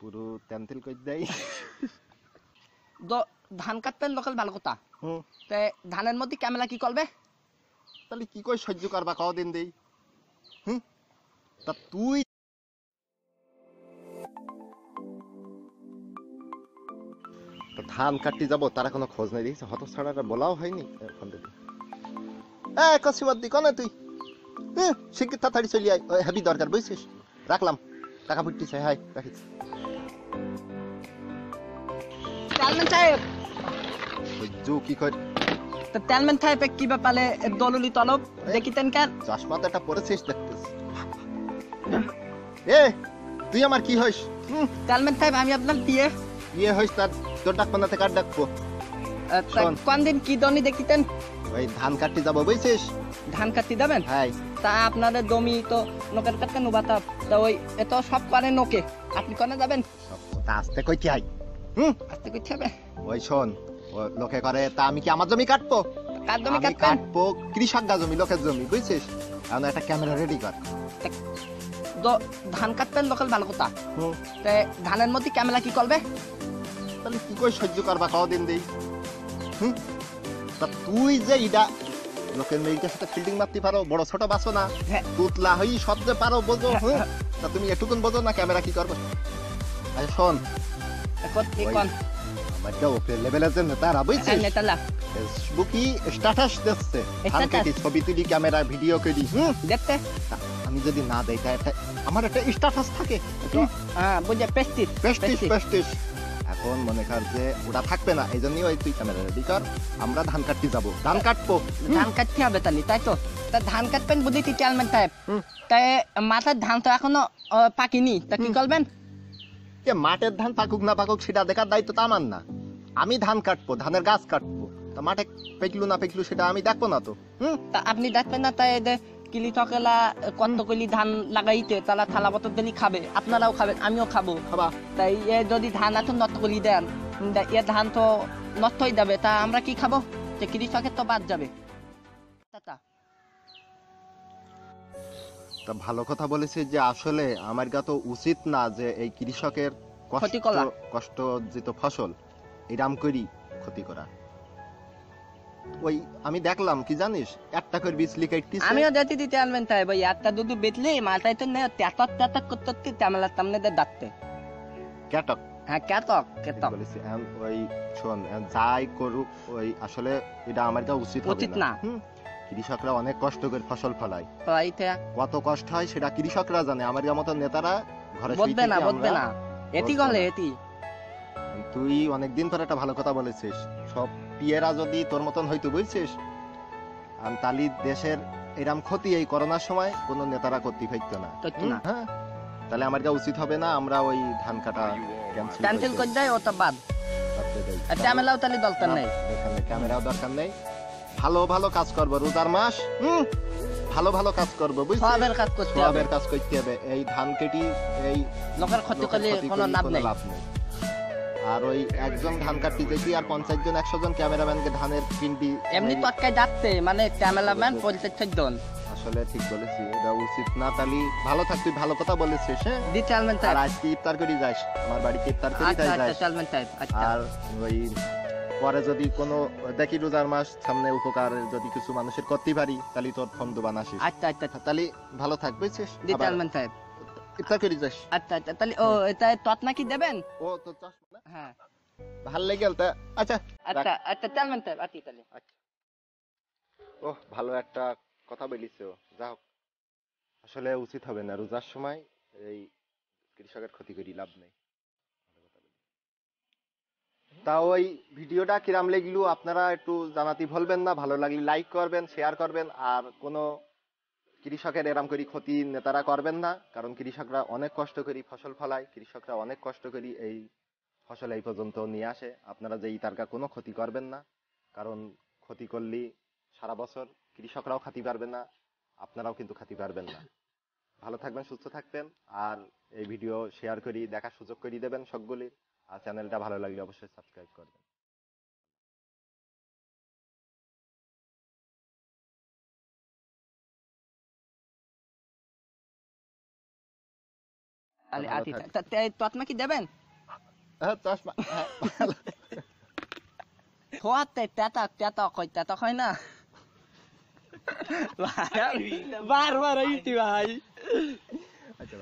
পুরো তেন্তিল কই দেই ধান কাটবেন লোকাল ভালো কথা তে ধানের মধ্যে ক্যামেরা কি করবে তাহলে কি কই সহ্য করবা কদিন দেই তা তুই ধান কাটতে যাবো তারা কোনো খোঁজ নাই দিয়েছে হত ছাড়াটা বলাও হয়নি এখন দেখি কসিমদ্দি কনে তুই শিগগির তাড়াতাড়ি চলি আয় হেভি দরকার বুঝছিস রাখলাম টাকা ফুটতিছে হাই রাখিস তেলম্যান সাহেব জু কি কই তো তেলম্যান সাহেব কি ব্যাপারে দলুলি তলব দেখিতেন কেন চশমাটা একটা পরেছিস দেখতেছ তুই আমার কি হইস তেলম্যান সাহেব আমি আপনার দিয়ে হইস তার তোর ডাকবো না কার ডাকবো কোন দিন কি দনি দেখিতেন ওই ধান কাটতে যাবো বুঝছিস ধান কাটতে যাবেন হ্যাঁ তা আপনাদের জমি তো নোকের কাটতে নুবাতা তা ওই এত সব করে নোকে আপনি কোনে যাবেন তা আস্তে কইতে আই আস্তে কইতে হবে ওই শোন লোকে করে তা আমি কি আমার জমি কাটবো কার জমি কাটবো কৃষক জমি লোকের জমি বুঝছিস এখন একটা ক্যামেরা রেডি কর ধান কাটবেন লোকাল ভালো কথা তে ধানের মধ্যে ক্যামেরা কি করবে তাহলে কি কই সহ্য করবা কদিন দেই তা তুই যে ইডা লোকের মেয়েদের সাথে ফিল্ডিং মারতে পারো বড় ছোট বাসো না তুতলা হই শব্দ পারো বোঝো তা তুমি এটুকুন বোঝো না ক্যামেরা কি করবে আরে শোন এখন কোন আমারটা ওপরে লেভেলের জন্য তারা বুঝছিস নেতালা ফেসবুকে স্ট্যাটাস দিচ্ছে ধান কেটে ছবি তুলি ক্যামেরা ভিডিও করি দেখতে আমি যদি না দেই তা একটা আমার একটা স্ট্যাটাস থাকে হ্যাঁ বুঝে পেস্টিস এখন মনে কর যে ওটা থাকবে না এইজন্যই ওই তুই ক্যামেরা রেডি কর আমরা ধান কাটতে যাব ধান কাটবো ধান কাটতে হবে তাই তো তা ধান কাটবেন বুঝি কি চেয়ারম্যান সাহেব তাই মাথার ধান তো এখনো পাকিনি তা কি করবেন মাঠের ধান পাকুক না পাকুক সেটা দেখার দায়িত্ব তো আমার না আমি ধান কাটবো ধানের গাছ কাটবো তা মাঠে পেকলু না পেকলু সেটা আমি দেখবো না তো তা আপনি দেখবেন না তাই কিলি তকেলা কতগুলি ধান লাগাইতে তারা থালা বতর দিলি খাবে আপনারাও খাবেন আমিও খাবো তাই এ যদি ধান এত নষ্ট করি দেন এ ধান তো নষ্ট হয়ে যাবে তা আমরা কি খাবো যে কৃষকের তো বাদ যাবে তা ভালো কথা বলেছিস যে আসলে আমার গা তো উচিত না যে এই কৃষকের কষ্ট যেত ফসল এরাম করি ক্ষতি করা ওই আমি দেখলাম কি জানিস একটা করে বীজ লিখাইতিস আমিও যেতে দিতে আনবেন তাই ভাই একটা দুধ বেচলে মালটাই তো নেই ট্যাটক করতে তামলা তামনেদের ডাকতে ক্যাটক হ্যাঁ ক্যাটক বলেছি ওই শোন যাই করুক ওই আসলে এটা আমার কাছে উচিত না কৃষকরা অনেক কষ্ট করে ফসল ফলায় কত কষ্ট হয় সেটা কৃষকরা জানে আমার মতো নেতারা ঘরে বলবে না এটি গলে এটি তুই অনেকদিন পর একটা ভালো কথা বলেছিস সব পিয়েরা যদি তোর মতন হয়তো বুঝছিস তালি দেশের এরম ক্ষতি এই করোনার সময় কোন নেতারা করতে পারতো না হ্যাঁ তাহলে আমার কাছে উচিত হবে না আমরা ওই ধান কাটা ক্যান্সেল করে দেয় ওটা বাদ ক্যামেরাও তাহলে দরকার নেই ক্যামেরাও দরকার নেই ভালো ভালো কাজ করবো রোজার মাস ভালো ভালো কাজ করবো সবের কাজ করতে হবে এই ধান কেটি এই লোকের ক্ষতি করলে কোনো লাভ নেই আর ওই একজন ধান কাটতে দেখি আর 50 জন 100 জন ক্যামেরাম্যানকে ধানের পিন্ডি এমনি তো আটকায় যাচ্ছে মানে ক্যামেরাম্যান 50 জন আসলে ঠিক বলেছি এটা উচিত না তালি ভালো থাক তুই ভালো কথা বলেছিস হ্যাঁ দি চেয়ারম্যান সাহেব আর আজকে ইফতার করি যাস আমার বাড়িতে ইফতার করি যাই আচ্ছা চেয়ারম্যান সাহেব আচ্ছা আর ওই পরে যদি কোনো দেখি রোজার মাস সামনে উপকার যদি কিছু মানুষের করতে পারি তাহলে তোর ফোন দোবান আসিস আচ্ছা তাহলে ভালো থাকবে দি চেয়ারম্যান সাহেব ইফতার করি যাস আচ্ছা তাহলে ও এটা তত নাকি দেবেন ও তো চশমা হ্যাঁ ভালো লেগেল তা আচ্ছা চেয়ারম্যান সাহেব তাহলে ও ভালো একটা কথা বলিছো যা হোক আসলে উচিত হবে না রোজার সময় এই কৃষকের ক্ষতি করি লাভ নেই তা ওই ভিডিওটা কিরাম লাগলো আপনারা একটু জানাতে ভুলবেন না ভালো লাগলে লাইক করবেন শেয়ার করবেন আর কোনো কৃষকের এরাম করি ক্ষতি নেতারা করবেন না কারণ কৃষকরা অনেক কষ্ট করি ফসল ফলায় কৃষকরা অনেক কষ্ট করি এই ফসল এই পর্যন্ত নিয়ে আসে আপনারা যে তারকা কোনো ক্ষতি করবেন না কারণ ক্ষতি করলে সারা বছর কৃষকরাও খাতি পারবে না আপনারাও কিন্তু খাতি পারবেন না ভালো থাকবেন সুস্থ থাকবেন আর এই ভিডিও শেয়ার করি দেখার সুযোগ করে দেবেন সকগুলির আর চ্যানেলটা ভালো লাগলে অবশ্যই সাবস্ক্রাইব করবেন আরে ভালো আতি থাক। তৎমা কি দেবেন চশমা খোয়াতে তেতা কয় না বারবার আইতি ভাই আচ্ছা